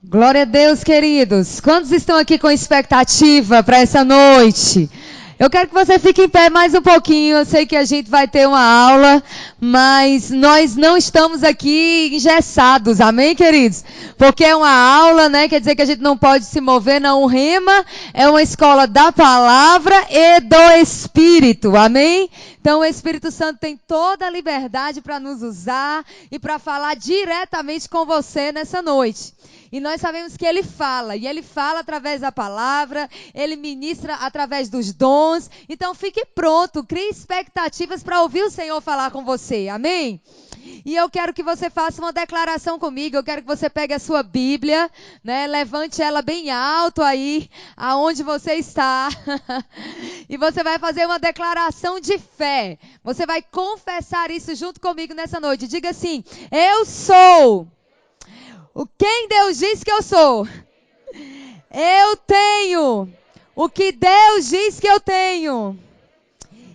Glória a Deus, queridos. Quantos estão aqui com expectativa para essa noite? Eu quero que você fique em pé mais um pouquinho. Eu sei que a gente vai ter uma aula, mas nós não estamos aqui engessados, amém, queridos? Porque é uma aula, né? Quer dizer que a gente não pode se mover, não. O Rema é uma escola da palavra e do Espírito, amém? Então o Espírito Santo tem toda a liberdade para nos usar e para falar diretamente com você nessa noite. E nós sabemos que Ele fala, e Ele fala através da palavra, Ele ministra através dos dons. Então fique pronto, crie expectativas para ouvir o Senhor falar com você, amém? E eu quero que você faça uma declaração comigo, eu quero que você pegue a sua Bíblia, né? Levante ela bem alto aí, aonde você está, e você vai fazer uma declaração de fé. Você vai confessar isso junto comigo nessa noite. Diga assim: eu sou quem Deus diz que eu sou. Eu tenho o que Deus diz que eu tenho.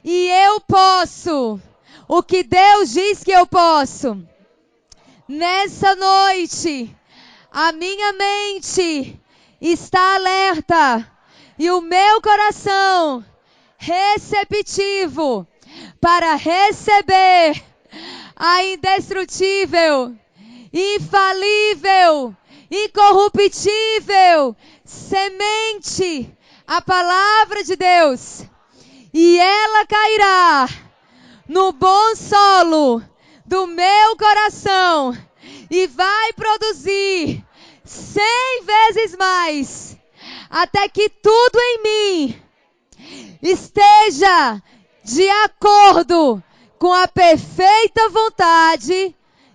E eu posso o que Deus diz que eu posso. Nessa noite, a minha mente está alerta e o meu coração receptivo para receber a indestrutível, infalível, incorruptível semente, a palavra de Deus, e ela cairá no bom solo do meu coração e vai produzir 100 vezes mais, até que tudo em mim esteja de acordo com a perfeita vontade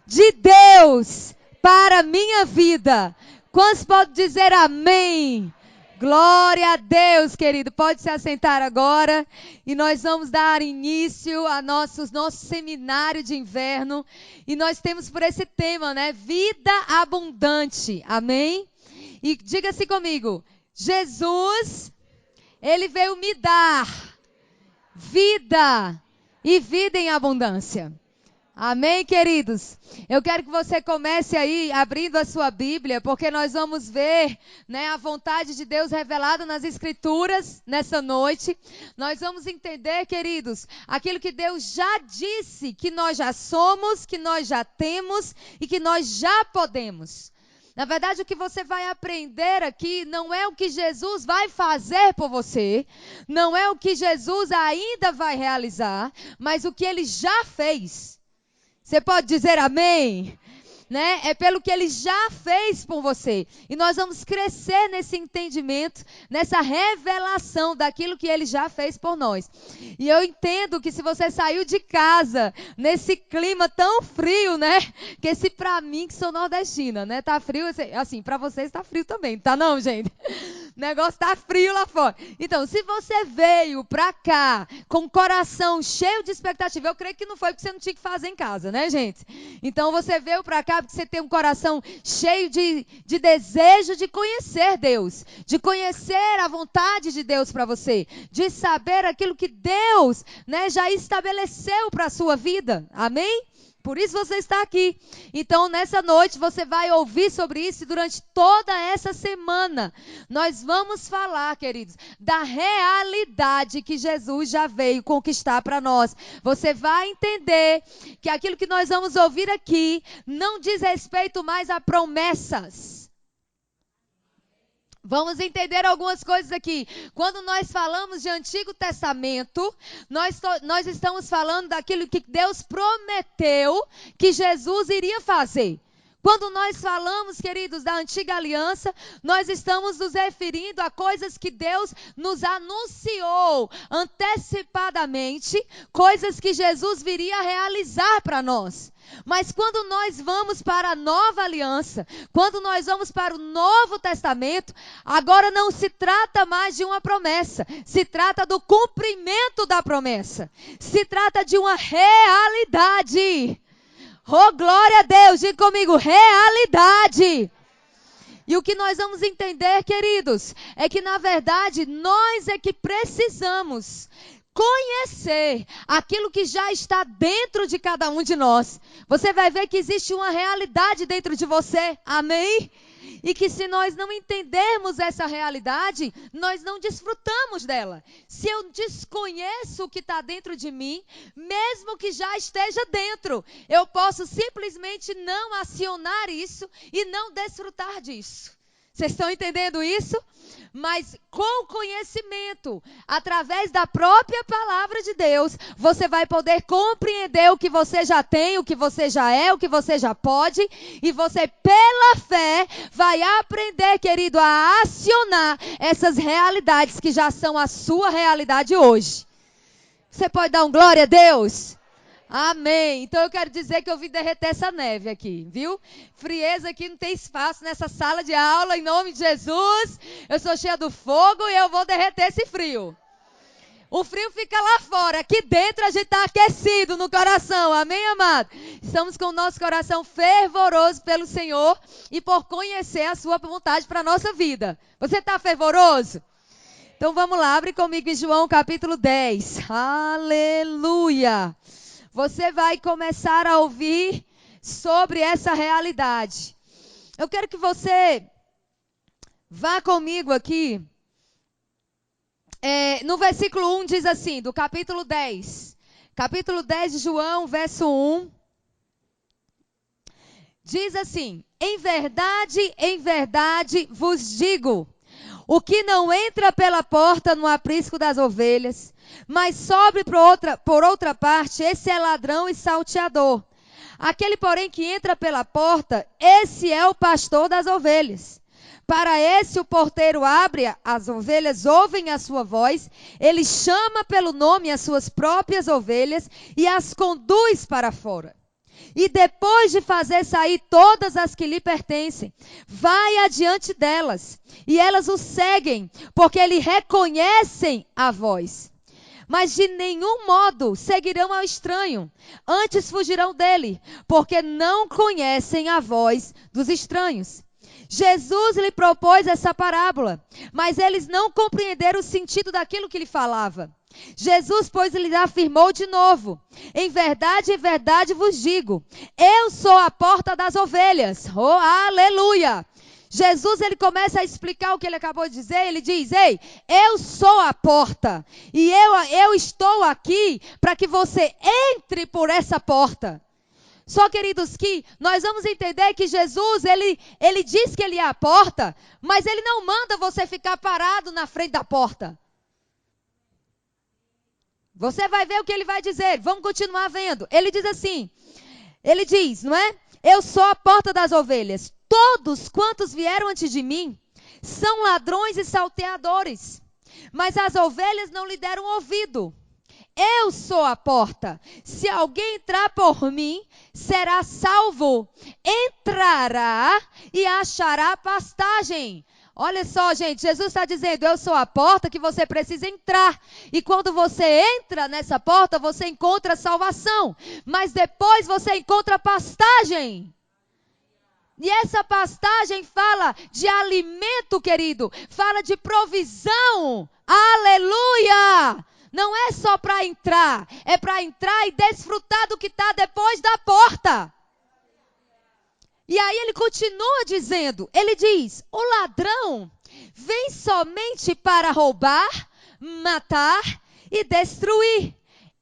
de Deus para a minha vida. Quantos podem dizer amém? Glória a Deus, querido. Pode se assentar agora e nós vamos dar início a nosso seminário de inverno. E nós temos por esse tema, né? Vida abundante. Amém? E diga-se comigo: Jesus, Ele veio me dar vida e vida em abundância. Amém, queridos? Eu quero que você comece aí abrindo a sua Bíblia, porque nós vamos ver, né, a vontade de Deus revelada nas Escrituras nessa noite. Nós vamos entender, queridos, aquilo que Deus já disse que nós já somos, que nós já temos e que nós já podemos. Na verdade, o que você vai aprender aqui não é o que Jesus vai fazer por você, não é o que Jesus ainda vai realizar, mas o que Ele já fez. Você pode dizer amém? Né? É pelo que Ele já fez por você. E nós vamos crescer nesse entendimento, nessa revelação daquilo que Ele já fez por nós. E eu entendo que se você saiu de casa nesse clima tão frio, né? Que esse pra mim, que sou nordestina, né? Tá frio, assim, pra vocês tá frio também, tá não, gente? O negócio tá frio lá fora. Então, se você veio pra cá com o coração cheio de expectativa, eu creio que não foi porque você não tinha que fazer em casa, né, gente? Então, você veio pra cá porque você tem um coração cheio de desejo de conhecer Deus, de conhecer a vontade de Deus pra você, de saber aquilo que Deus, né, já estabeleceu pra sua vida. Amém? Por isso você está aqui. Então, nessa noite, você vai ouvir sobre isso e durante toda essa semana, nós vamos falar, queridos, da realidade que Jesus já veio conquistar para nós. Você vai entender que aquilo que nós vamos ouvir aqui não diz respeito mais a promessas. Vamos entender algumas coisas aqui. Quando nós falamos de Antigo Testamento, nós estamos falando daquilo que Deus prometeu que Jesus iria fazer. Quando nós falamos, queridos, da antiga aliança, nós estamos nos referindo a coisas que Deus nos anunciou antecipadamente, coisas que Jesus viria a realizar para nós. Mas quando nós vamos para a nova aliança, quando nós vamos para o Novo Testamento, agora não se trata mais de uma promessa, se trata do cumprimento da promessa, se trata de uma realidade. Oh, glória a Deus, diga comigo, realidade. E o que nós vamos entender, queridos, é que na verdade nós é que precisamos conhecer aquilo que já está dentro de cada um de nós. Você vai ver que existe uma realidade dentro de você, amém? E que se nós não entendermos essa realidade, nós não desfrutamos dela. Se eu desconheço o que está dentro de mim, mesmo que já esteja dentro, eu posso simplesmente não acionar isso e não desfrutar disso. Vocês estão entendendo isso? Mas com o conhecimento, através da própria palavra de Deus, você vai poder compreender o que você já tem, o que você já é, o que você já pode. E você, pela fé, vai aprender, querido, a acionar essas realidades que já são a sua realidade hoje. Você pode dar um glória a Deus? Amém. Então eu quero dizer que eu vim derreter essa neve aqui, viu? Frieza aqui, não tem espaço nessa sala de aula, em nome de Jesus. Eu sou cheia do fogo e eu vou derreter esse frio. O frio fica lá fora, aqui dentro a gente está aquecido no coração, amém, amado? Estamos com o nosso coração fervoroso pelo Senhor e por conhecer a sua vontade para a nossa vida. Você está fervoroso? Então vamos lá, abre comigo em João capítulo 10. Aleluia! Você vai começar a ouvir sobre essa realidade. Eu quero que você vá comigo aqui. No versículo 1 diz assim, do capítulo 10. Capítulo 10 de João, verso 1. Diz assim: em verdade vos digo, o que não entra pela porta no aprisco das ovelhas, mas sobe por outra parte, esse é ladrão e salteador. Aquele, porém, que entra pela porta, esse é o pastor das ovelhas. Para esse o porteiro abre, as ovelhas ouvem a sua voz, ele chama pelo nome as suas próprias ovelhas e as conduz para fora. E depois de fazer sair todas as que lhe pertencem, vai adiante delas, e elas o seguem, porque lhe reconhecem a voz. Mas de nenhum modo seguirão ao estranho, antes fugirão dele, porque não conhecem a voz dos estranhos. Jesus lhe propôs essa parábola, mas eles não compreenderam o sentido daquilo que lhe falava. Jesus, pois, lhe afirmou de novo: em verdade vos digo, eu sou a porta das ovelhas. Oh, aleluia! Jesus, ele começa a explicar o que ele acabou de dizer. Ele diz: ei, eu sou a porta. E eu estou aqui para que você entre por essa porta. Só, queridos, que nós vamos entender que Jesus, ele diz que ele é a porta, mas ele não manda você ficar parado na frente da porta. Você vai ver o que ele vai dizer. Vamos continuar vendo. Ele diz assim, ele diz, não é? Eu sou a porta das ovelhas. Todos quantos vieram antes de mim são ladrões e salteadores, mas as ovelhas não lhe deram ouvido. Eu sou a porta. Se alguém entrar por mim, será salvo. Entrará e achará pastagem. Olha só, gente, Jesus está dizendo, eu sou a porta que você precisa entrar. E quando você entra nessa porta, você encontra salvação. Mas depois você encontra pastagem. E essa pastagem fala de alimento, querido. Fala de provisão. Aleluia! Não é só para entrar. É para entrar e desfrutar do que está depois da porta. E aí ele continua dizendo, ele diz, o ladrão vem somente para roubar, matar e destruir.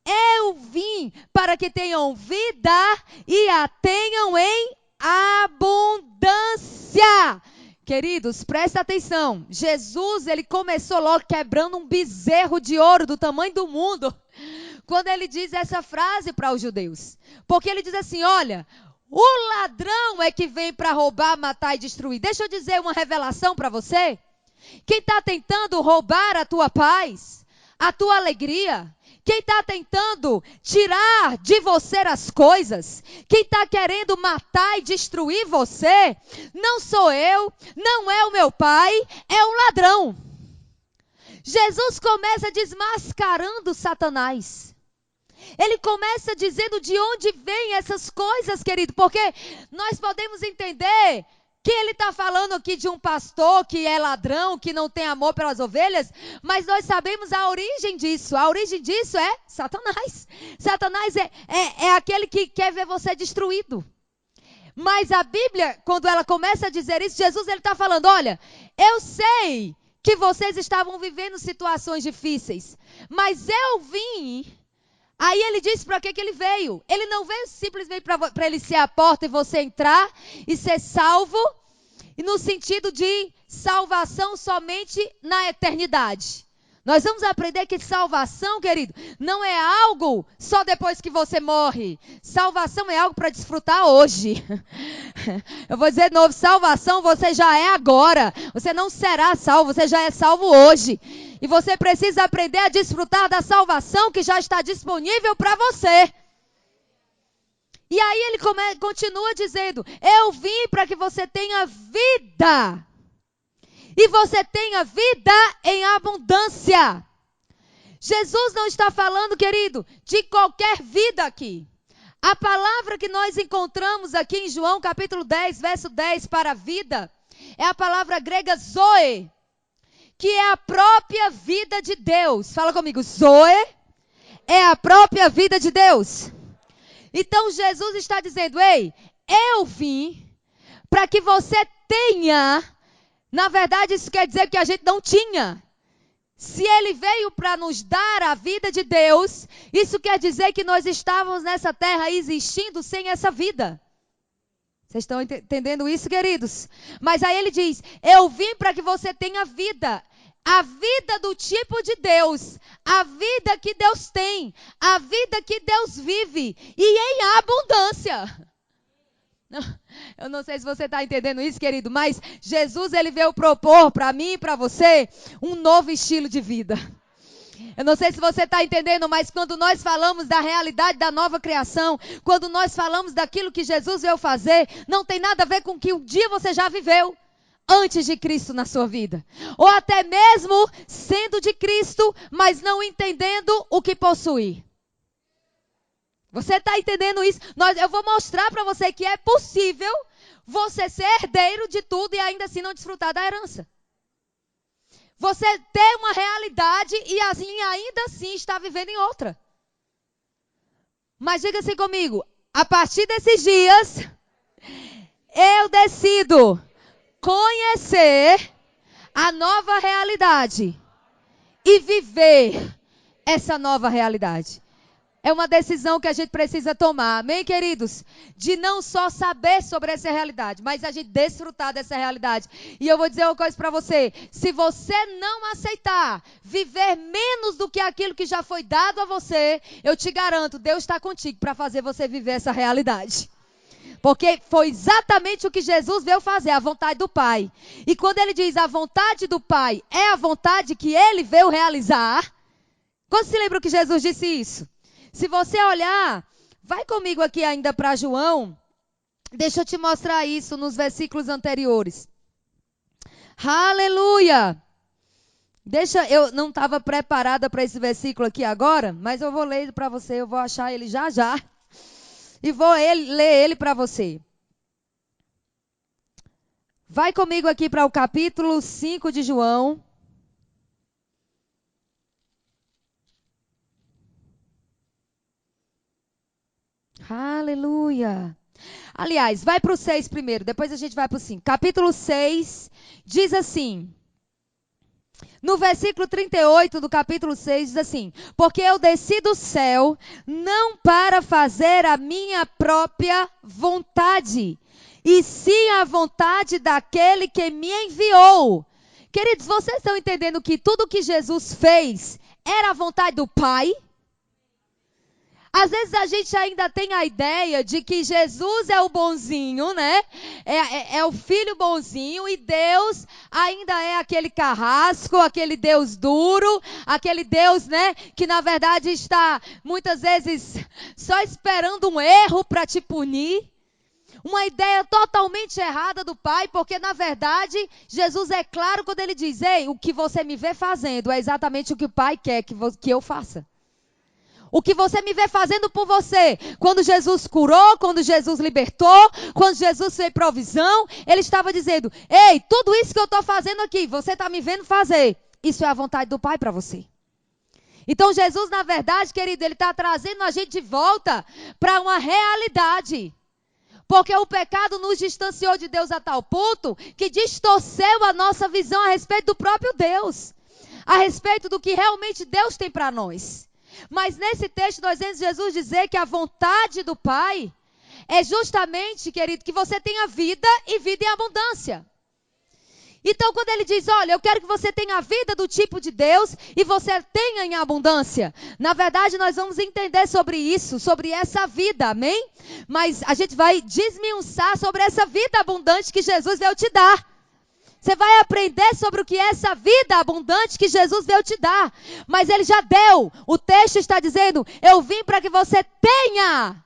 Eu vim para que tenham vida e a tenham em abundância. Queridos, presta atenção. Jesus, ele começou logo quebrando um bezerro de ouro do tamanho do mundo, quando ele diz essa frase para os judeus. Porque ele diz assim, olha, o ladrão é que vem para roubar, matar e destruir. Deixa eu dizer uma revelação para você. Quem está tentando roubar a tua paz, a tua alegria, quem está tentando tirar de você as coisas, quem está querendo matar e destruir você, não sou eu, não é o meu pai, é um ladrão. Jesus começa desmascarando Satanás. Ele começa dizendo de onde vêm essas coisas, querido, porque nós podemos entender que ele está falando aqui de um pastor que é ladrão, que não tem amor pelas ovelhas, mas nós sabemos a origem disso. A origem disso é Satanás. Satanás é aquele que quer ver você destruído. Mas a Bíblia, quando ela começa a dizer isso, Jesus ele está falando, olha, eu sei que vocês estavam vivendo situações difíceis, mas eu vim. Aí ele disse para que ele veio. Ele não veio simplesmente para ele ser a porta e você entrar e ser salvo, e no sentido de salvação somente na eternidade. Nós vamos aprender que salvação, querido, não é algo só depois que você morre. Salvação é algo para desfrutar hoje. Eu vou dizer de novo, salvação você já é agora. Você não será salvo, você já é salvo hoje. E você precisa aprender a desfrutar da salvação que já está disponível para você. E aí ele continua dizendo, eu vim para que você tenha vida. E você tenha vida em abundância. Jesus não está falando, querido, de qualquer vida aqui. A palavra que nós encontramos aqui em João capítulo 10, verso 10 para vida, é a palavra grega zoe, que é a própria vida de Deus. Fala comigo, zoe é a própria vida de Deus. Então Jesus está dizendo, ei, eu vim para que você tenha. Na verdade, isso quer dizer que a gente não tinha. Se ele veio para nos dar a vida de Deus, isso quer dizer que nós estávamos nessa terra existindo sem essa vida. Vocês estão entendendo isso, queridos? Mas aí ele diz, eu vim para que você tenha vida. A vida do tipo de Deus. A vida que Deus tem. A vida que Deus vive. E em abundância. Eu não sei se você está entendendo isso, querido, mas Jesus ele veio propor para mim e para você um novo estilo de vida. Eu não sei se você está entendendo, mas quando nós falamos da realidade da nova criação, quando nós falamos daquilo que Jesus veio fazer, não tem nada a ver com o que um dia você já viveu antes de Cristo na sua vida. Ou até mesmo sendo de Cristo, mas não entendendo o que possui. Você está entendendo isso? Eu vou mostrar para você que é possível você ser herdeiro de tudo e ainda assim não desfrutar da herança. Você ter uma realidade e assim, ainda assim está vivendo em outra. Mas diga assim comigo, a partir desses dias, eu decido conhecer a nova realidade e viver essa nova realidade. É uma decisão que a gente precisa tomar, amém, queridos? De não só saber sobre essa realidade, mas a gente desfrutar dessa realidade. E eu vou dizer uma coisa para você, se você não aceitar viver menos do que aquilo que já foi dado a você, eu te garanto, Deus está contigo para fazer você viver essa realidade. Porque foi exatamente o que Jesus veio fazer, a vontade do Pai. E quando ele diz a vontade do Pai é a vontade que ele veio realizar, quando se lembra que Jesus disse isso? Se você olhar, vai comigo aqui ainda para João, deixa eu te mostrar isso nos versículos anteriores. Aleluia! Eu não estava preparada para esse versículo aqui agora, mas eu vou ler para você, eu vou achar ele já já. E vou ler ele para você. Vai comigo aqui para o capítulo 5 de João. Aleluia. Aliás, vai para o 6 primeiro, depois a gente vai para o 5. Capítulo 6 diz assim, no versículo 38 do capítulo 6 diz assim, porque eu desci do céu não para fazer a minha própria vontade, e sim a vontade daquele que me enviou. Queridos, vocês estão entendendo que tudo que Jesus fez era a vontade do Pai? Às vezes a gente ainda tem a ideia de que Jesus é o bonzinho, né? É o filho bonzinho e Deus ainda é aquele carrasco, aquele Deus duro, aquele Deus, né? Que na verdade está muitas vezes só esperando um erro para te punir. Uma ideia totalmente errada do Pai, porque na verdade Jesus é claro quando ele diz, ei, o que você me vê fazendo é exatamente o que o Pai quer que eu faça. O que você me vê fazendo por você, quando Jesus curou, quando Jesus libertou, quando Jesus fez provisão, ele estava dizendo, ei, tudo isso que eu estou fazendo aqui, você está me vendo fazer, isso é a vontade do Pai para você. Então Jesus, na verdade, querido, ele está trazendo a gente de volta para uma realidade. Porque o pecado nos distanciou de Deus a tal ponto que distorceu a nossa visão a respeito do próprio Deus. A respeito do que realmente Deus tem para nós. Mas nesse texto nós vemos Jesus dizer que a vontade do Pai é justamente, querido, que você tenha vida e vida em abundância. Então quando ele diz, olha, eu quero que você tenha a vida do tipo de Deus e você tenha em abundância. Na verdade nós vamos entender sobre isso, sobre essa vida, amém? Mas a gente vai desmiuçar sobre essa vida abundante que Jesus veio te dar. Você vai aprender sobre o que é essa vida abundante que Jesus veio te dar. Mas ele já deu. O texto está dizendo, eu vim para que você tenha.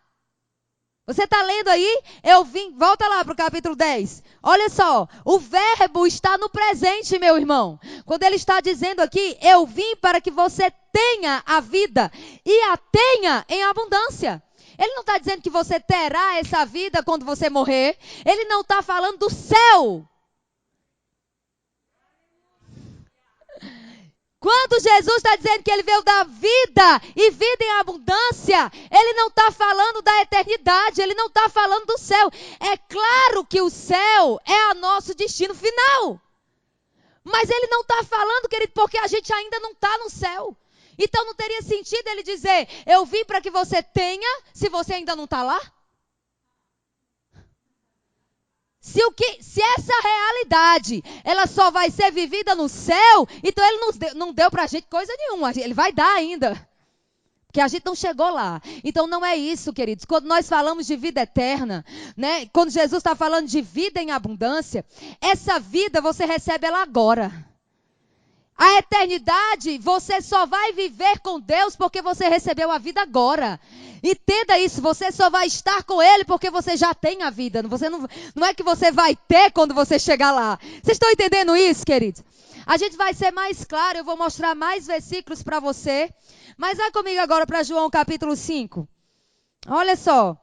Você está lendo aí? Eu vim. Volta lá para o capítulo 10. Olha só. O verbo está no presente, meu irmão. Quando ele está dizendo aqui, eu vim para que você tenha a vida. E a tenha em abundância. Ele não está dizendo que você terá essa vida quando você morrer. Ele não está falando do céu. Quando Jesus está dizendo que ele veio dar vida e vida em abundância, ele não está falando da eternidade, ele não está falando do céu. É claro que o céu é o nosso destino final. Mas ele não está falando, querido, porque a gente ainda não está no céu. Então não teria sentido ele dizer, eu vim para que você tenha, se você ainda não está lá. Se essa realidade, ela só vai ser vivida no céu, então ele não deu pra gente coisa nenhuma. Ele vai dar ainda. Porque a gente não chegou lá. Então não é isso, queridos. Quando nós falamos de vida eterna, né? Quando Jesus está falando de vida em abundância, essa vida você recebe ela agora. A eternidade, você só vai viver com Deus porque você recebeu a vida agora. Entenda isso, você só vai estar com Ele porque você já tem a vida. Você não é que você vai ter quando você chegar lá. Vocês estão entendendo isso, queridos? A gente vai ser mais claro, eu vou mostrar mais versículos para você. Mas vai comigo agora para João capítulo 5. Olha só.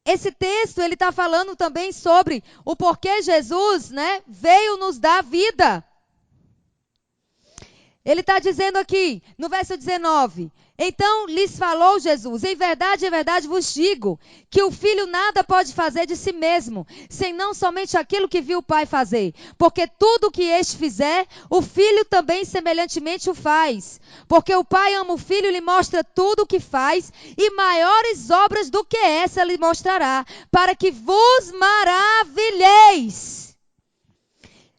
Esse texto, ele está falando também sobre o porquê Jesus, né, veio nos dar vida. Ele está dizendo aqui, no verso 19, então lhes falou Jesus, em verdade vos digo, que o filho nada pode fazer de si mesmo, sem não somente aquilo que viu o Pai fazer. Porque tudo o que este fizer, o filho também semelhantemente o faz. Porque o Pai ama o filho e lhe mostra tudo o que faz, e maiores obras do que essa lhe mostrará, para que vos maravilheis.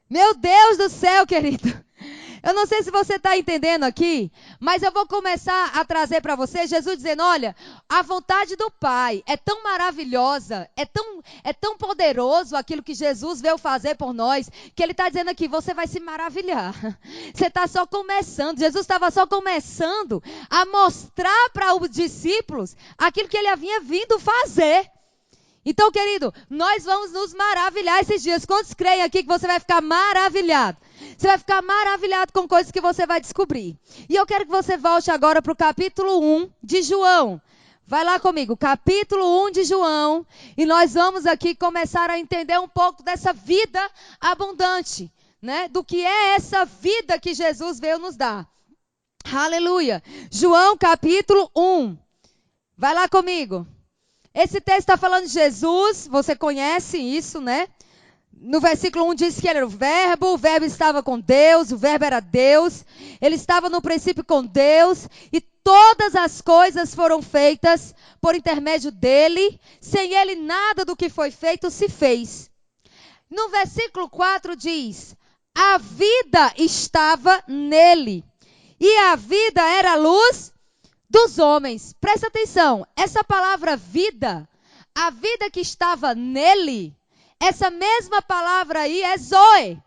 Meu Deus do céu, querido. Eu não sei se você está entendendo aqui, mas eu vou começar a trazer para você, Jesus dizendo, olha, a vontade do Pai é tão maravilhosa, é tão poderoso aquilo que Jesus veio fazer por nós, que Ele está dizendo aqui, você vai se maravilhar. Você está só começando, Jesus estava só começando a mostrar para os discípulos aquilo que Ele havia vindo fazer. Então, querido, nós vamos nos maravilhar esses dias. Quantos creem aqui que você vai ficar maravilhado? Você vai ficar maravilhado com coisas que você vai descobrir. E eu quero que você volte agora para o capítulo 1 de João. Vai lá comigo, capítulo 1 de João. E nós vamos aqui começar a entender um pouco dessa vida abundante, né? Do que é essa vida que Jesus veio nos dar. Aleluia. João capítulo 1. Vai lá comigo. Esse texto está falando de Jesus, você conhece isso, né? No versículo 1 diz que ele era o verbo estava com Deus, o verbo era Deus, ele estava no princípio com Deus, e todas as coisas foram feitas por intermédio dele, sem ele nada do que foi feito se fez. No versículo 4 diz, a vida estava nele, e a vida era a luz dos homens. Presta atenção, essa palavra vida, a vida que estava nele, essa mesma palavra aí é Zoe.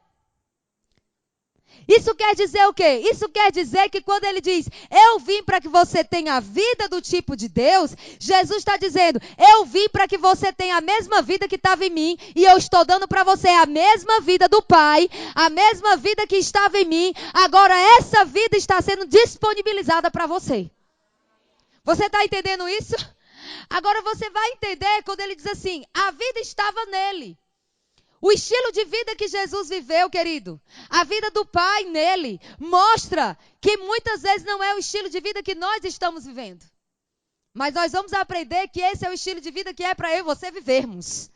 Isso quer dizer o quê? Isso quer dizer que quando ele diz, eu vim para que você tenha a vida do tipo de Deus, Jesus está dizendo, eu vim para que você tenha a mesma vida que estava em mim, e eu estou dando para você a mesma vida do Pai, a mesma vida que estava em mim, agora essa vida está sendo disponibilizada para você. Você está entendendo isso? Agora você vai entender quando ele diz assim, a vida estava nele. O estilo de vida que Jesus viveu, querido, a vida do Pai nele, mostra que muitas vezes não é o estilo de vida que nós estamos vivendo. Mas nós vamos aprender que esse é o estilo de vida que é para eu e você vivermos.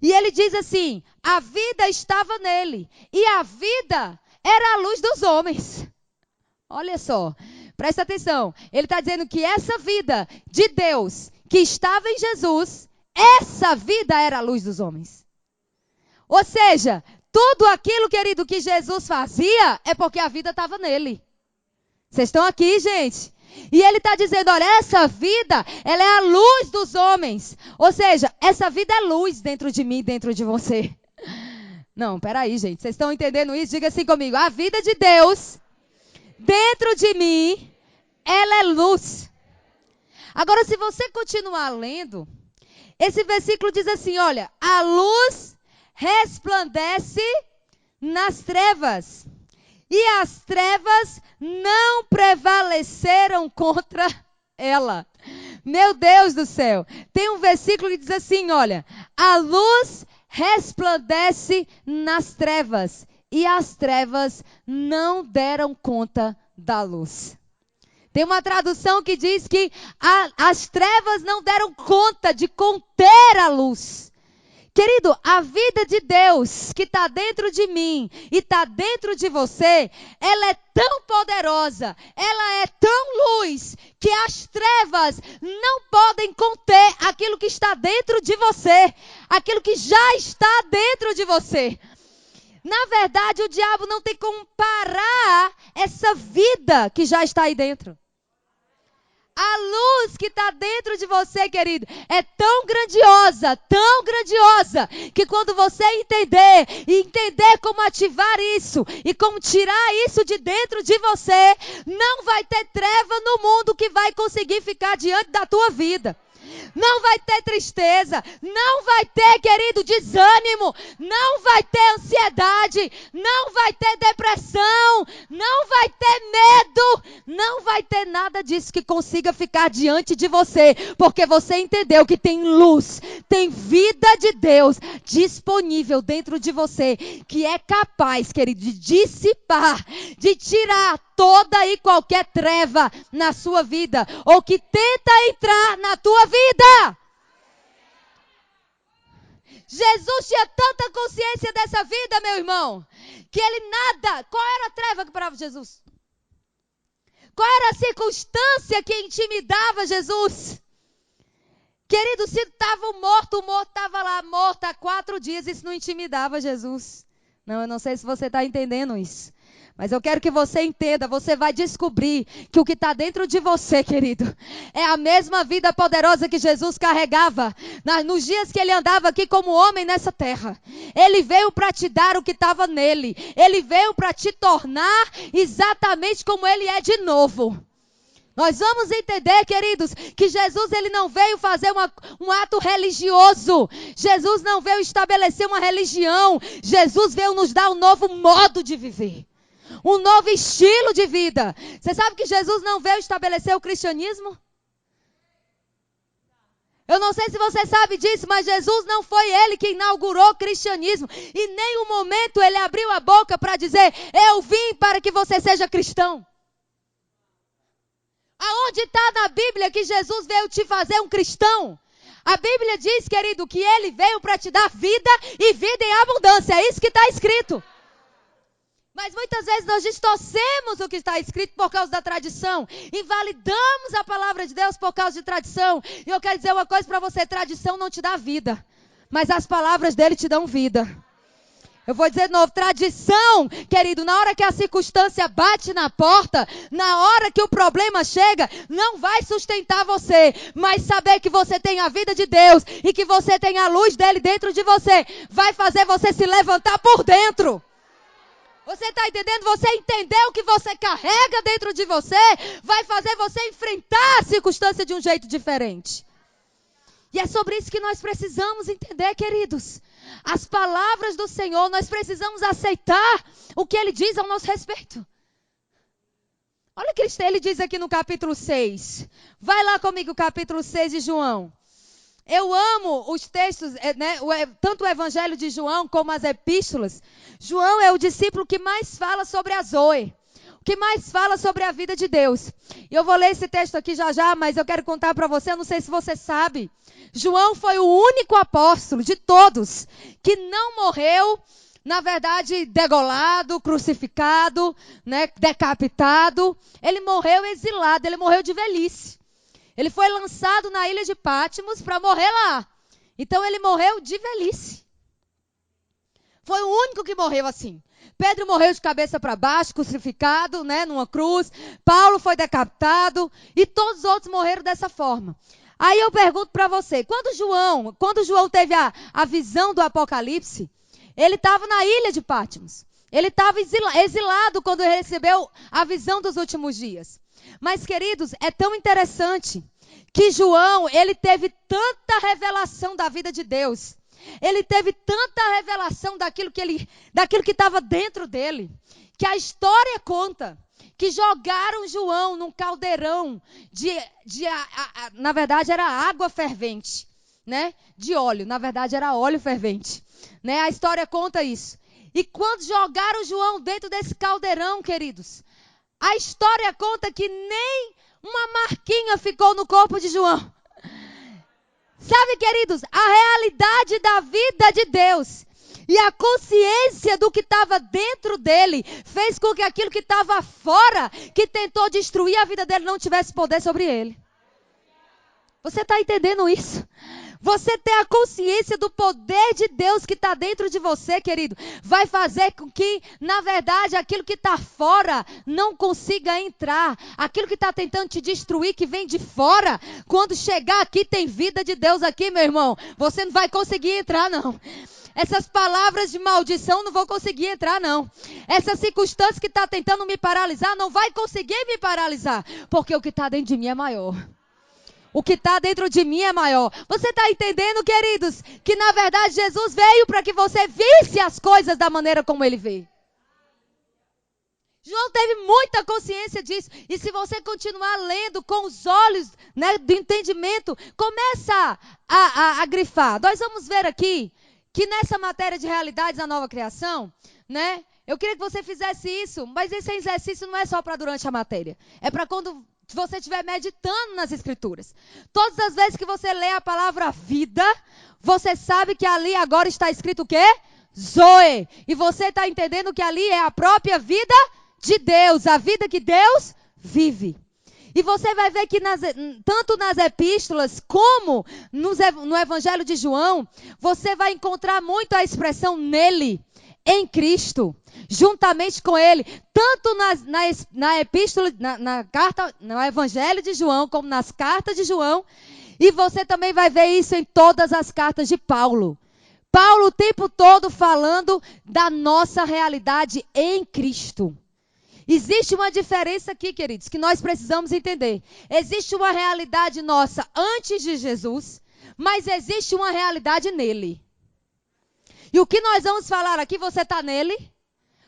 E ele diz assim, a vida estava nele, e a vida era a luz dos homens. Olha só, presta atenção. Ele está dizendo que essa vida de Deus que estava em Jesus, essa vida era a luz dos homens. Ou seja, tudo aquilo, querido, que Jesus fazia é porque a vida estava nele. Vocês estão aqui, gente? E ele está dizendo, olha, essa vida, ela é a luz dos homens. Ou seja, essa vida é luz dentro de mim, dentro de você. Não, peraí, gente. Vocês estão entendendo isso? Diga assim comigo. A vida de Deus, dentro de mim, ela é luz. Agora, se você continuar lendo, esse versículo diz assim, olha, a luz resplandece nas trevas. E as trevas não prevaleceram contra ela. Meu Deus do céu. Tem um versículo que diz assim, olha. A luz resplandece nas trevas. E as trevas não deram conta da luz. Tem uma tradução que diz que as trevas não deram conta de conter a luz. Querido, a vida de Deus que está dentro de mim e está dentro de você, ela é tão poderosa, ela é tão luz, que as trevas não podem conter aquilo que está dentro de você, aquilo que já está dentro de você. Na verdade, o diabo não tem como parar essa vida que já está aí dentro. A luz que está dentro de você, querido, é tão grandiosa, que quando você entender como ativar isso e como tirar isso de dentro de você, não vai ter treva no mundo que vai conseguir ficar diante da tua vida. Não vai ter tristeza, não vai ter, querido, desânimo, não vai ter ansiedade, não vai ter depressão, não vai ter medo, não vai ter nada disso que consiga ficar diante de você, porque você entendeu que tem luz, tem vida de Deus disponível dentro de você, que é capaz, querido, de dissipar, de tirar toda e qualquer treva na sua vida, ou que tenta entrar na tua vida. Jesus tinha tanta consciência dessa vida, meu irmão, que ele nada. Qual era a treva que parava Jesus? Qual era a circunstância que intimidava Jesus? Querido, se estava o morto estava lá morto há 4 dias, isso não intimidava Jesus. Não, eu não sei se você está entendendo isso. Mas eu quero que você entenda, você vai descobrir que o que está dentro de você, querido, é a mesma vida poderosa que Jesus carregava nos dias que ele andava aqui como homem nessa terra. Ele veio para te dar o que estava nele. Ele veio para te tornar exatamente como ele é de novo. Nós vamos entender, queridos, que Jesus ele não veio fazer um ato religioso. Jesus não veio estabelecer uma religião. Jesus veio nos dar um novo modo de viver. Um novo estilo de vida. Você sabe que Jesus não veio estabelecer o cristianismo? Eu não sei se você sabe disso, mas Jesus não foi ele que inaugurou o cristianismo. E em nenhum momento ele abriu a boca para dizer, eu vim para que você seja cristão. Aonde está na Bíblia que Jesus veio te fazer um cristão? A Bíblia diz, querido, que ele veio para te dar vida e vida em abundância. É isso que está escrito. Mas muitas vezes nós distorcemos o que está escrito por causa da tradição. Invalidamos a palavra de Deus por causa de tradição. E eu quero dizer uma coisa para você. Tradição não te dá vida. Mas as palavras dele te dão vida. Eu vou dizer de novo. Tradição, querido, na hora que a circunstância bate na porta, na hora que o problema chega, não vai sustentar você. Mas saber que você tem a vida de Deus e que você tem a luz dele dentro de você, vai fazer você se levantar por dentro. Você está entendendo? Você entender o que você carrega dentro de você vai fazer você enfrentar a circunstância de um jeito diferente. E é sobre isso que nós precisamos entender, queridos. As palavras do Senhor, nós precisamos aceitar o que Ele diz ao nosso respeito. Olha o que Ele diz aqui no capítulo 6. Vai lá comigo, capítulo 6 de João. Eu amo os textos, né, tanto o Evangelho de João como as epístolas. João é o discípulo que mais fala sobre a Zoe. o que mais fala sobre a vida de Deus. E eu vou ler esse texto aqui já já, mas eu quero contar para você, eu não sei se você sabe. João foi o único apóstolo de todos que não morreu, na verdade, degolado, crucificado, né, decapitado. Ele morreu exilado, ele morreu de velhice. Ele foi lançado na ilha de Patmos para morrer lá. Então ele morreu de velhice. Foi o único que morreu assim. Pedro morreu de cabeça para baixo, crucificado, né, numa cruz. Paulo foi decapitado e todos os outros morreram dessa forma. Aí eu pergunto para você, quando João teve a visão do Apocalipse, ele estava na ilha de Patmos. Ele estava exilado quando ele recebeu a visão dos últimos dias. Mas, queridos, é tão interessante que João, ele teve tanta revelação da vida de Deus. Ele teve tanta revelação daquilo que estava dentro dele, que a história conta que jogaram João num caldeirão na verdade era água fervente, né? De óleo, na verdade era óleo fervente, né? A história conta isso. E quando jogaram João dentro desse caldeirão, queridos, a história conta que nem uma marquinha ficou no corpo de João. Sabe, queridos, a realidade da vida de Deus e a consciência do que estava dentro dele fez com que aquilo que estava fora, que tentou destruir a vida dele, não tivesse poder sobre ele. Você está entendendo isso? Você ter a consciência do poder de Deus que está dentro de você, querido, vai fazer com que, na verdade, aquilo que está fora não consiga entrar. Aquilo que está tentando te destruir, que vem de fora, quando chegar aqui, tem vida de Deus aqui, meu irmão. Você não vai conseguir entrar, não. Essas palavras de maldição não vão conseguir entrar, não. Essa circunstância que está tentando me paralisar, não vai conseguir me paralisar. Porque o que está dentro de mim é maior. O que está dentro de mim é maior. Você está entendendo, queridos, que na verdade Jesus veio para que você visse as coisas da maneira como ele vê. João teve muita consciência disso. E se você continuar lendo com os olhos, né, do entendimento, começa a grifar. Nós vamos ver aqui que nessa matéria de realidades da nova criação, né, eu queria que você fizesse isso, mas esse exercício não é só para durante a matéria. É para quando você estiver meditando nas Escrituras. Todas as vezes que você lê a palavra vida, você sabe que ali agora está escrito o quê? Zoe. E você está entendendo que ali é a própria vida de Deus, a vida que Deus vive. E você vai ver que tanto nas epístolas como no Evangelho de João, você vai encontrar muito a expressão nele, em Cristo, juntamente com ele, tanto na epístola, na carta, no Evangelho de João, como nas cartas de João, e você também vai ver isso em todas as cartas de Paulo. Paulo o tempo todo falando da nossa realidade em Cristo. Existe uma diferença aqui, queridos, que nós precisamos entender. Existe uma realidade nossa antes de Jesus, mas existe uma realidade nele. E o que nós vamos falar aqui, você está nele?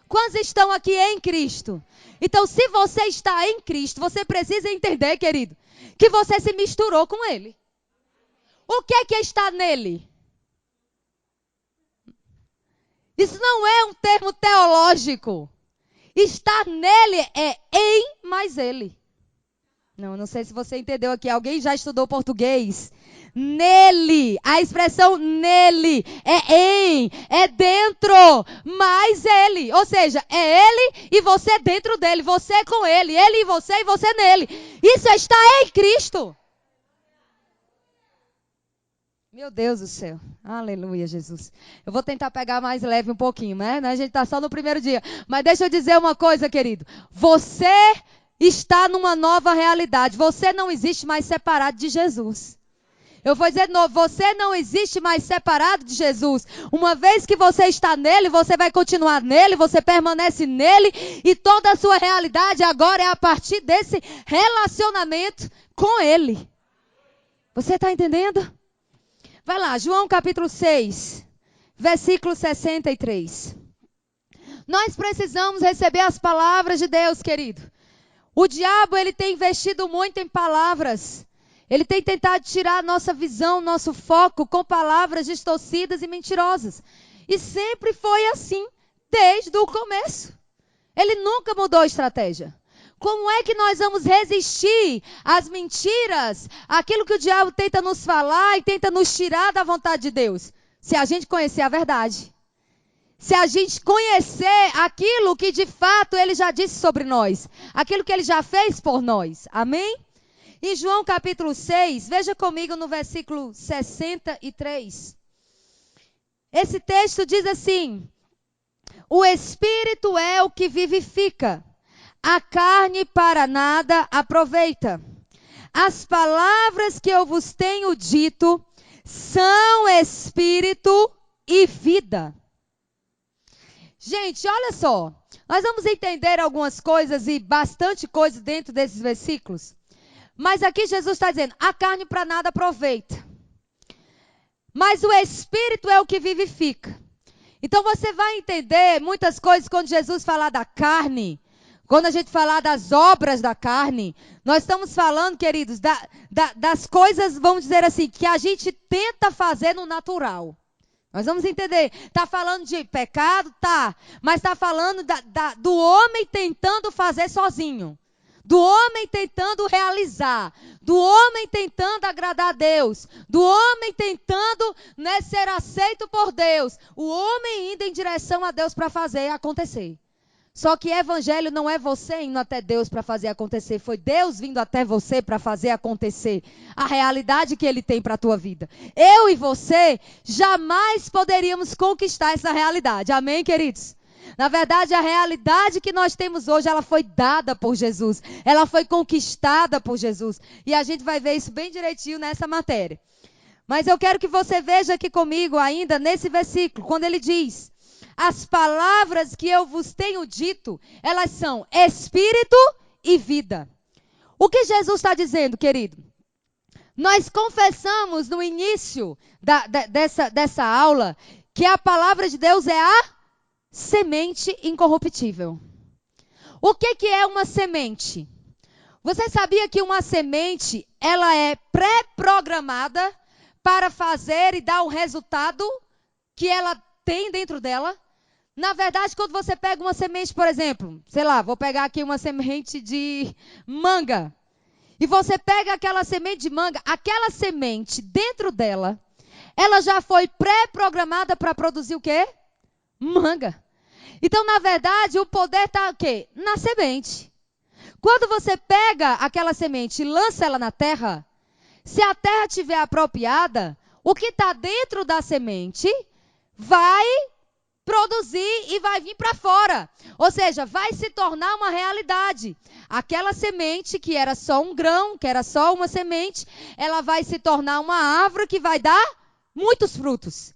Quantos estão aqui em Cristo? Então, se você está em Cristo, você precisa entender, querido, que você se misturou com ele. O que é estar nele? Isso não é um termo teológico. Estar nele é em mais ele. Não sei se você entendeu aqui. Alguém já estudou português? Nele, a expressão nele é em, é dentro, mais ele. Ou seja, é ele e você dentro dele, você com ele e você nele. Isso é estar em Cristo. Meu Deus do céu. Aleluia, Jesus. Eu vou tentar pegar mais leve um pouquinho, né? A gente está só no primeiro dia. Mas deixa eu dizer uma coisa, querido. Você está numa nova realidade. Você não existe mais separado de Jesus. Eu vou dizer de novo, você não existe mais separado de Jesus. Uma vez que você está nele, você vai continuar nele, você permanece nele. E toda a sua realidade agora é a partir desse relacionamento com ele. Você está entendendo? Vai lá, João capítulo 6, versículo 63. Nós precisamos receber as palavras de Deus, querido. O diabo, ele tem investido muito em palavras. Ele tem tentado tirar a nossa visão, nosso foco com palavras distorcidas e mentirosas. E sempre foi assim, desde o começo. Ele nunca mudou a estratégia. Como é que nós vamos resistir às mentiras, àquilo que o diabo tenta nos falar e tenta nos tirar da vontade de Deus? Se a gente conhecer a verdade. Se a gente conhecer aquilo que de fato ele já disse sobre nós. Aquilo que ele já fez por nós. Amém? Em João capítulo 6, veja comigo no versículo 63. Esse texto diz assim: o Espírito é o que vivifica. A carne para nada aproveita. As palavras que eu vos tenho dito são espírito e vida. Gente, olha só. Nós vamos entender algumas coisas e bastante coisa dentro desses versículos. Mas aqui Jesus está dizendo, a carne para nada aproveita. Mas o espírito é o que vivifica. Então você vai entender muitas coisas quando Jesus falar da carne. Quando a gente falar das obras da carne, nós estamos falando, queridos, das coisas, vamos dizer assim, que a gente tenta fazer no natural. Nós vamos entender. Está falando de pecado? Tá. Mas está falando do homem tentando fazer sozinho. Do homem tentando realizar. Do homem tentando agradar a Deus. Do homem tentando, né, ser aceito por Deus. O homem indo em direção a Deus para fazer acontecer. Só que evangelho não é você indo até Deus para fazer acontecer. Foi Deus vindo até você para fazer acontecer a realidade que Ele tem para a tua vida. Eu e você jamais poderíamos conquistar essa realidade. Amém, queridos? Na verdade, a realidade que nós temos hoje, ela foi dada por Jesus. Ela foi conquistada por Jesus. E a gente vai ver isso bem direitinho nessa matéria. Mas eu quero que você veja aqui comigo ainda nesse versículo, quando ele diz: as palavras que eu vos tenho dito, elas são espírito e vida. O que Jesus está dizendo, querido? Nós confessamos no início dessa aula que a palavra de Deus é a semente incorruptível. O que é uma semente? Você sabia que uma semente, ela é pré-programada para fazer e dar o resultado que ela tem dentro dela? Na verdade, quando você pega uma semente, por exemplo, sei lá, vou pegar aqui uma semente de manga. E você pega aquela semente de manga, aquela semente dentro dela, ela já foi pré-programada para produzir o quê? Manga. Então, na verdade, o poder está o quê? Na semente. Quando você pega aquela semente e lança ela na terra, se a terra estiver apropriada, o que está dentro da semente vai produzir e vai vir para fora. Ou seja, vai se tornar uma realidade. Aquela semente que era só um grão, que era só uma semente, ela vai se tornar uma árvore que vai dar muitos frutos.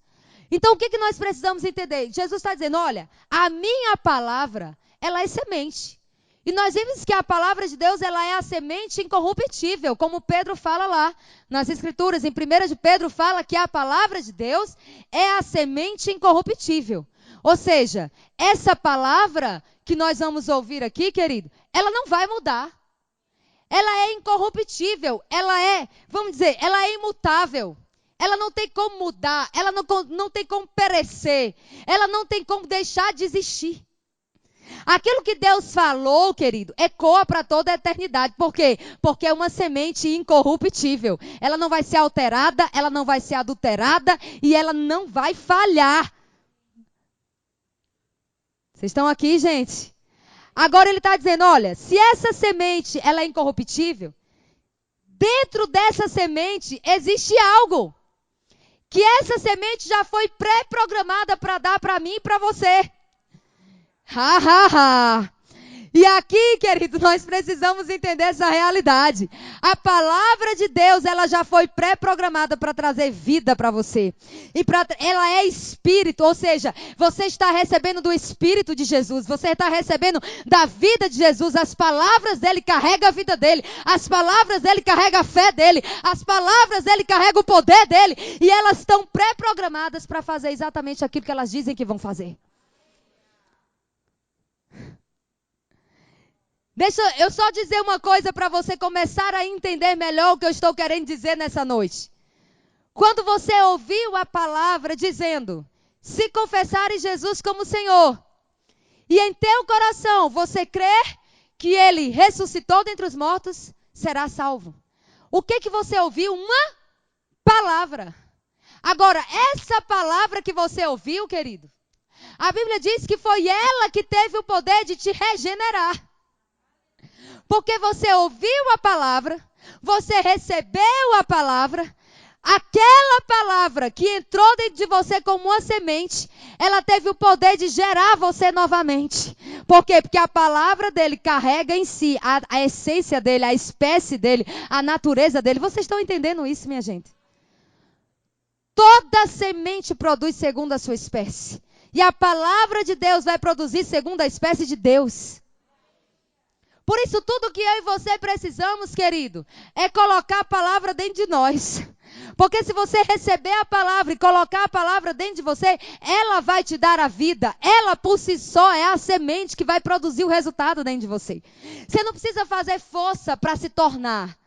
Então, o que nós precisamos entender? Jesus está dizendo, olha, a minha palavra, ela é semente. E nós vimos que a palavra de Deus, ela é a semente incorruptível, como Pedro fala lá nas Escrituras. Em 1 de Pedro fala que a palavra de Deus é a semente incorruptível. Ou seja, essa palavra que nós vamos ouvir aqui, querido, ela não vai mudar. Ela é incorruptível, ela é, vamos dizer, ela é imutável. Ela não tem como mudar, ela não tem como perecer, ela não tem como deixar de existir. Aquilo que Deus falou, querido, ecoa para toda a eternidade. Por quê? Porque é uma semente incorruptível. Ela não vai ser alterada, ela não vai ser adulterada e ela não vai falhar. Vocês estão aqui, gente? Agora ele está dizendo, olha, se essa semente ela é incorruptível, dentro dessa semente existe algo. Que essa semente já foi pré-programada para dar para mim e para você. Ha, ha, ha. E aqui, querido, nós precisamos entender essa realidade. A palavra de Deus, ela já foi pré-programada para trazer vida para você. E ela é espírito, ou seja, você está recebendo do espírito de Jesus. Você está recebendo da vida de Jesus. As palavras dele carregam a vida dele. As palavras dele carregam a fé dele. As palavras dele carregam o poder dele. E elas estão pré-programadas para fazer exatamente aquilo que elas dizem que vão fazer. Deixa eu só dizer uma coisa para você começar a entender melhor o que eu estou querendo dizer nessa noite. Quando você ouviu a palavra dizendo, se confessares Jesus como Senhor e em teu coração você crer que ele ressuscitou dentre os mortos, será salvo. O que você ouviu? Uma palavra. Agora, essa palavra que você ouviu, querido, a Bíblia diz que foi ela que teve o poder de te regenerar. Porque você ouviu a palavra, você recebeu a palavra, aquela palavra que entrou dentro de você como uma semente, ela teve o poder de gerar você novamente. Por quê? Porque a palavra dele carrega em si a essência dele, a espécie dele, a natureza dele. Vocês estão entendendo isso, minha gente? Toda semente produz segundo a sua espécie. E a palavra de Deus vai produzir segundo a espécie de Deus. Por isso, tudo que eu e você precisamos, querido, é colocar a palavra dentro de nós. Porque se você receber a palavra e colocar a palavra dentro de você, ela vai te dar a vida. Ela por si só é a semente que vai produzir o resultado dentro de você. Você não precisa fazer força para se tornar.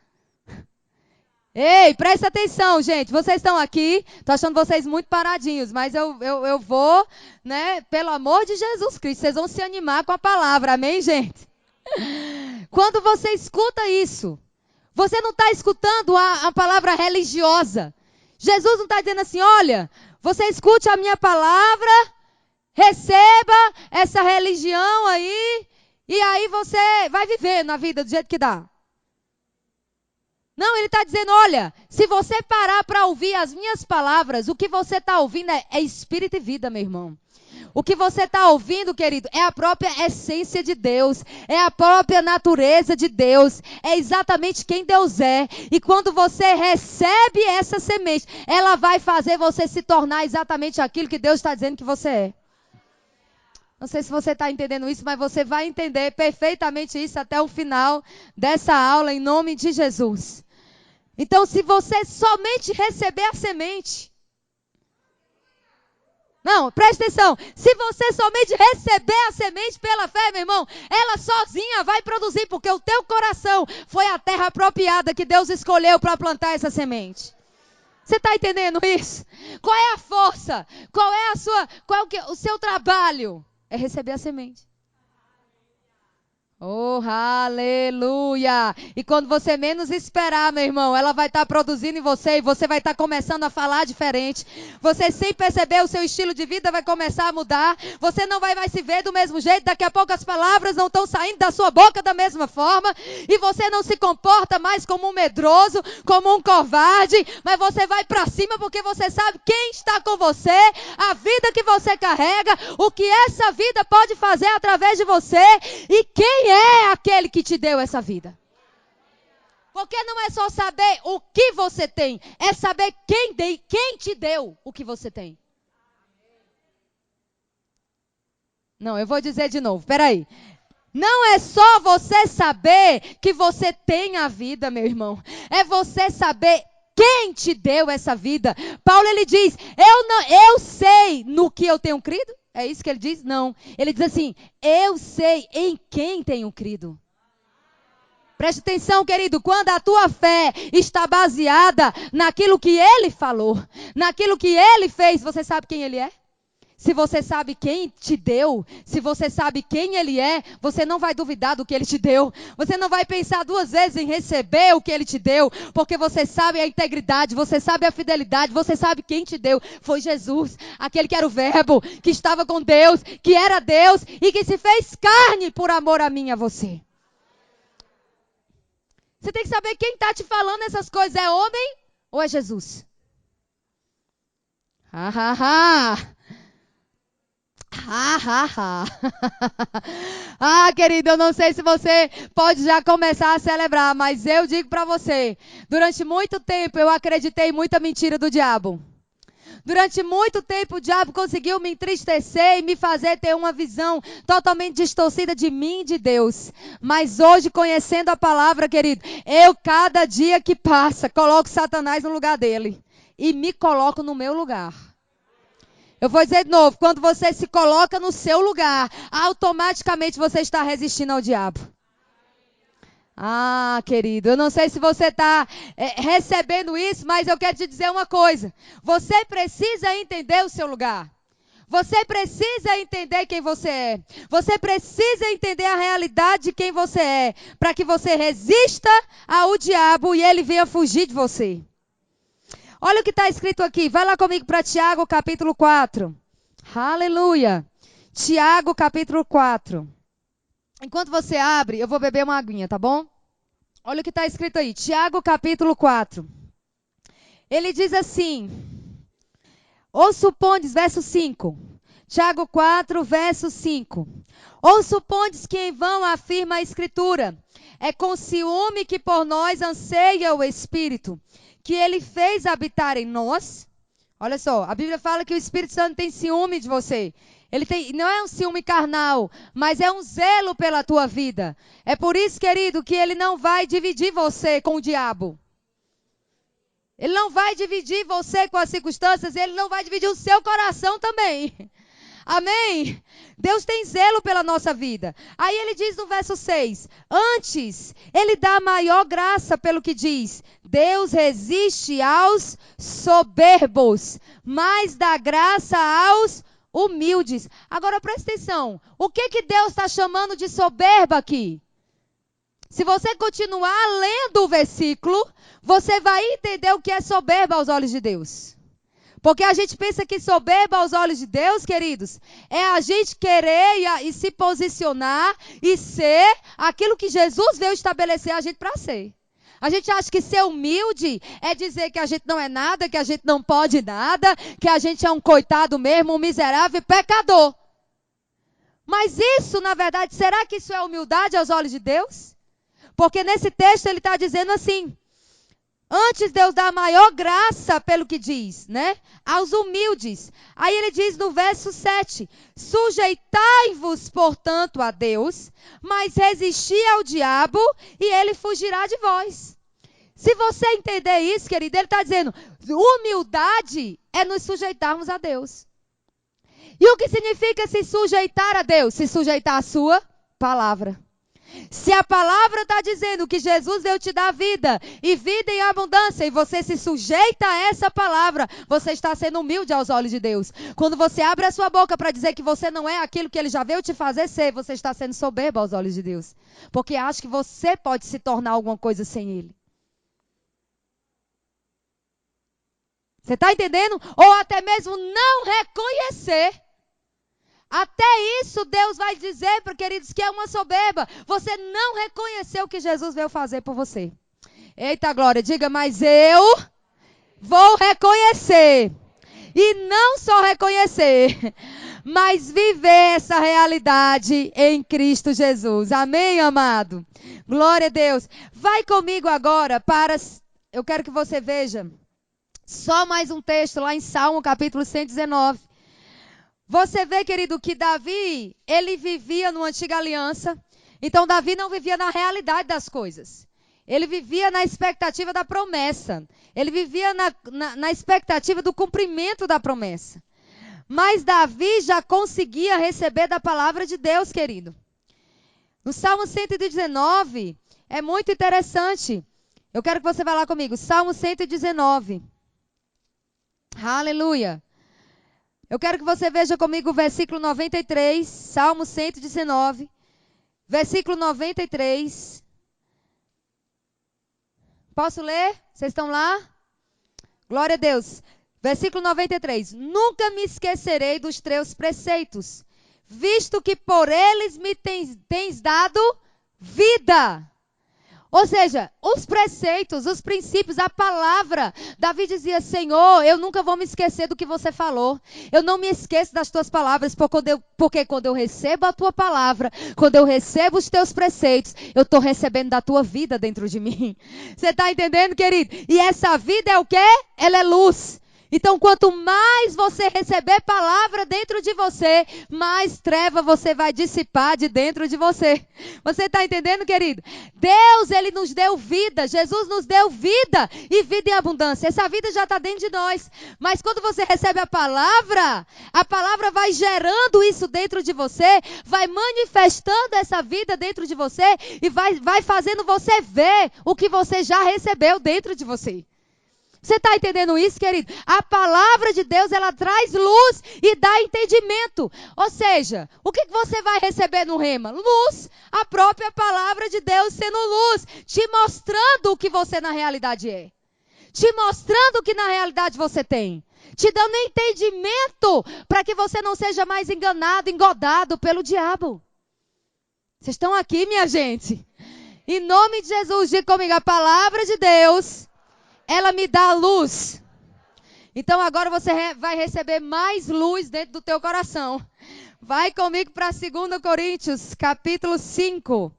Ei, presta atenção, gente. Vocês estão aqui, estou achando vocês muito paradinhos, mas eu vou, né, pelo amor de Jesus Cristo, vocês vão se animar com a palavra, amém, gente? Quando você escuta isso, você não está escutando a palavra religiosa. Jesus não está dizendo assim, olha, você escute a minha palavra, receba essa religião aí, e aí você vai viver na vida do jeito que dá. Não, ele está dizendo, olha, se você parar para ouvir as minhas palavras, o que você está ouvindo é espírito e vida, meu irmão. O que você está ouvindo, querido, é a própria essência de Deus, é a própria natureza de Deus, é exatamente quem Deus é. E quando você recebe essa semente, ela vai fazer você se tornar exatamente aquilo que Deus está dizendo que você é. Não sei se você está entendendo isso, mas você vai entender perfeitamente isso até o final dessa aula, em nome de Jesus. Então, se você somente receber a semente... Não, presta atenção. Se você somente receber a semente pela fé, meu irmão, ela sozinha vai produzir, porque o teu coração foi a terra apropriada que Deus escolheu para plantar essa semente. Você está entendendo isso? Qual é a força? Qual é o seu trabalho? É receber a semente. Oh, aleluia! E quando você menos esperar, meu irmão, ela vai estar produzindo em você e você vai estar começando a falar diferente. Você, sem perceber, o seu estilo de vida vai começar a mudar. Você não vai se ver do mesmo jeito. Daqui a pouco as palavras não estão saindo da sua boca da mesma forma. E você não se comporta mais como um medroso, como um covarde. Mas você vai para cima porque você sabe quem está com você, a vida que você carrega, o que essa vida pode fazer através de você e quem é aquele que te deu essa vida. Porque não é só saber o que você tem, é saber quem te deu o que você tem. Não, eu vou dizer de novo, peraí. Não é só você saber que você tem a vida, meu irmão. É você saber quem te deu essa vida. Paulo, ele diz, eu sei no que eu tenho crido. É isso que ele diz? Não. Ele diz assim, eu sei em quem tenho crido. Preste atenção, querido, quando a tua fé está baseada naquilo que ele falou, naquilo que ele fez, você sabe quem ele é? Se você sabe quem te deu, se você sabe quem ele é, você não vai duvidar do que ele te deu. Você não vai pensar duas vezes em receber o que ele te deu, porque você sabe a integridade, você sabe a fidelidade, você sabe quem te deu. Foi Jesus, aquele que era o verbo, que estava com Deus, que era Deus e que se fez carne por amor a mim e a você. Você tem que saber quem está te falando essas coisas, é homem ou é Jesus? Querido, eu não sei se você pode já começar a celebrar, mas eu digo para você, durante muito tempo eu acreditei em muita mentira do diabo. Durante muito tempo o diabo conseguiu me entristecer e me fazer ter uma visão totalmente distorcida de mim e de Deus. Mas hoje, conhecendo a palavra, querido, eu cada dia que passa coloco Satanás no lugar dele e me coloco no meu lugar. Eu vou dizer de novo, quando você se coloca no seu lugar, automaticamente você está resistindo ao diabo. Querido, eu não sei se você está recebendo isso, mas eu quero te dizer uma coisa. Você precisa entender o seu lugar. Você precisa entender quem você é. Você precisa entender a realidade de quem você é, para que você resista ao diabo e ele venha fugir de você. Olha o que está escrito aqui. Vai lá comigo para Tiago, capítulo 4. Aleluia. Tiago, capítulo 4. Enquanto você abre, eu vou beber uma aguinha, tá bom? Olha o que está escrito aí. Tiago, capítulo 4. Ele diz assim... Ou supondes, verso 5. Tiago 4, verso 5. Ou supondes que em vão afirma a Escritura, é com ciúme que por nós anseia o Espírito, que ele fez habitar em nós. Olha só, a Bíblia fala que o Espírito Santo tem ciúme de você. Ele tem, não é um ciúme carnal, mas é um zelo pela tua vida. É por isso, querido, que ele não vai dividir você com o diabo. Ele não vai dividir você com as circunstâncias, ele não vai dividir o seu coração também. Amém? Deus tem zelo pela nossa vida. Aí ele diz no verso 6, antes, ele dá maior graça pelo que diz, Deus resiste aos soberbos, mas dá graça aos humildes. Agora presta atenção, o que Deus está chamando de soberba aqui? Se você continuar lendo o versículo, você vai entender o que é soberba aos olhos de Deus. Porque a gente pensa que soberba aos olhos de Deus, queridos, é a gente querer e se posicionar e ser aquilo que Jesus veio estabelecer a gente para ser. A gente acha que ser humilde é dizer que a gente não é nada, que a gente não pode nada, que a gente é um coitado mesmo, um miserável pecador. Mas isso, na verdade, será que isso é humildade aos olhos de Deus? Porque nesse texto ele está dizendo assim, antes Deus dá maior graça pelo que diz, né? Aos humildes. Aí ele diz no verso 7, sujeitai-vos, portanto, a Deus, mas resisti ao diabo e ele fugirá de vós. Se você entender isso, querido, ele está dizendo, humildade é nos sujeitarmos a Deus. E o que significa se sujeitar a Deus? Se sujeitar à sua palavra. Se a palavra está dizendo que Jesus veio te dar vida e vida em abundância e você se sujeita a essa palavra, você está sendo humilde aos olhos de Deus. Quando você abre a sua boca para dizer que você não é aquilo que ele já veio te fazer ser, você está sendo soberbo aos olhos de Deus. Porque acha que você pode se tornar alguma coisa sem ele. Você está entendendo? Ou até mesmo não reconhecer. Até isso Deus vai dizer, queridos, que é uma soberba. Você não reconheceu o que Jesus veio fazer por você. Eita glória, diga, mas eu vou reconhecer. E não só reconhecer, mas viver essa realidade em Cristo Jesus. Amém, amado? Glória a Deus. Vai comigo agora para... Eu quero que você veja só mais um texto lá em Salmo, capítulo 119. Você vê, querido, que Davi, ele vivia numa antiga aliança. Então, Davi não vivia na realidade das coisas. Ele vivia na expectativa da promessa. Ele vivia na expectativa do cumprimento da promessa. Mas Davi já conseguia receber da palavra de Deus, querido. No Salmo 119, é muito interessante. Eu quero que você vá lá comigo. Salmo 119. Aleluia. Eu quero que você veja comigo o versículo 93, Salmo 119, versículo 93. Posso ler? Vocês estão lá? Glória a Deus. Versículo 93. Nunca me esquecerei dos teus preceitos, visto que por eles me tens dado vida. Ou seja, os preceitos, os princípios, a palavra. Davi dizia, Senhor, eu nunca vou me esquecer do que você falou. Eu não me esqueço das tuas palavras, porque quando eu recebo a tua palavra, quando eu recebo os teus preceitos, eu estou recebendo da tua vida dentro de mim. Você está entendendo, querido? E essa vida é o quê? Ela é luz. Então, quanto mais você receber palavra dentro de você, mais treva você vai dissipar de dentro de você. Você está entendendo, querido? Deus, ele nos deu vida. Jesus nos deu vida e vida em abundância. Essa vida já está dentro de nós. Mas quando você recebe a palavra vai gerando isso dentro de você, vai manifestando essa vida dentro de você e vai fazendo você ver o que você já recebeu dentro de você. Você está entendendo isso, querido? A palavra de Deus, ela traz luz e dá entendimento. Ou seja, o que você vai receber no rema? Luz. A própria palavra de Deus sendo luz, te mostrando o que você na realidade é. Te mostrando o que na realidade você tem. Te dando entendimento para que você não seja mais enganado, engodado pelo diabo. Vocês estão aqui, minha gente? Em nome de Jesus, diga comigo, a palavra de Deus, ela me dá luz. Então agora você vai receber mais luz dentro do teu coração. Vai comigo para 2 Coríntios, capítulo 5.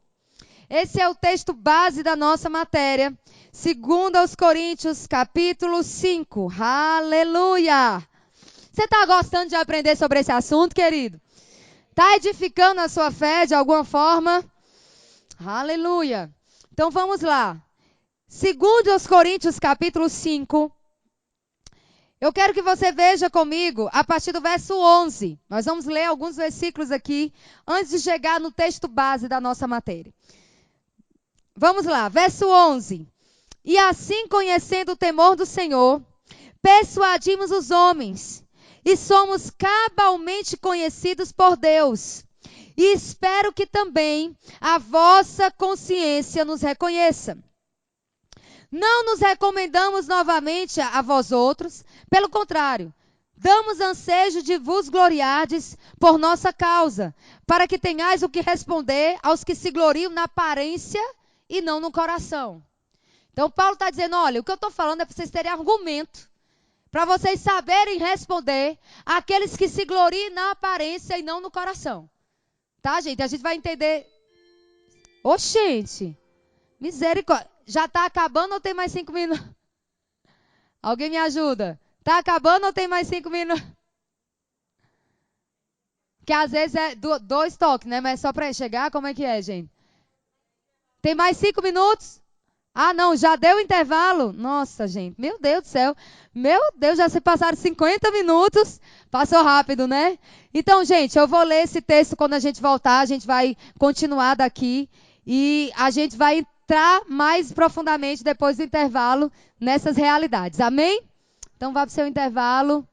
Esse é o texto base da nossa matéria. 2 Coríntios, capítulo 5. Aleluia! Você está gostando de aprender sobre esse assunto, querido? Está edificando a sua fé de alguma forma? Aleluia! Então vamos lá. 2 Coríntios, capítulo 5. Eu quero que você veja comigo a partir do verso 11. Nós vamos ler alguns versículos aqui antes de chegar no texto base da nossa matéria. Vamos lá, verso 11. E assim, conhecendo o temor do Senhor, persuadimos os homens, e somos cabalmente conhecidos por Deus. E espero que também a vossa consciência nos reconheça. Não nos recomendamos novamente a vós outros, pelo contrário, damos ansejo de vos gloriardes por nossa causa, para que tenhais o que responder aos que se gloriam na aparência e não no coração. Então Paulo está dizendo, olha, o que eu estou falando é para vocês terem argumento, para vocês saberem responder àqueles que se gloriam na aparência e não no coração. Tá, gente? A gente vai entender. Ô, gente, misericórdia. Já está acabando ou tem mais 5 minutos? Alguém me ajuda? Está acabando ou tem mais 5 minutos? Que às vezes é 2 toques, né? Mas só para chegar, como é que é, gente? Tem mais 5 minutos? Ah, não, já deu intervalo? Nossa, gente, meu Deus do céu. Meu Deus, já se passaram 50 minutos. Passou rápido, né? Então, gente, eu vou ler esse texto quando a gente voltar. A gente vai continuar daqui. E a gente vai entrar mais profundamente depois do intervalo nessas realidades. Amém? Então, vá para o seu intervalo.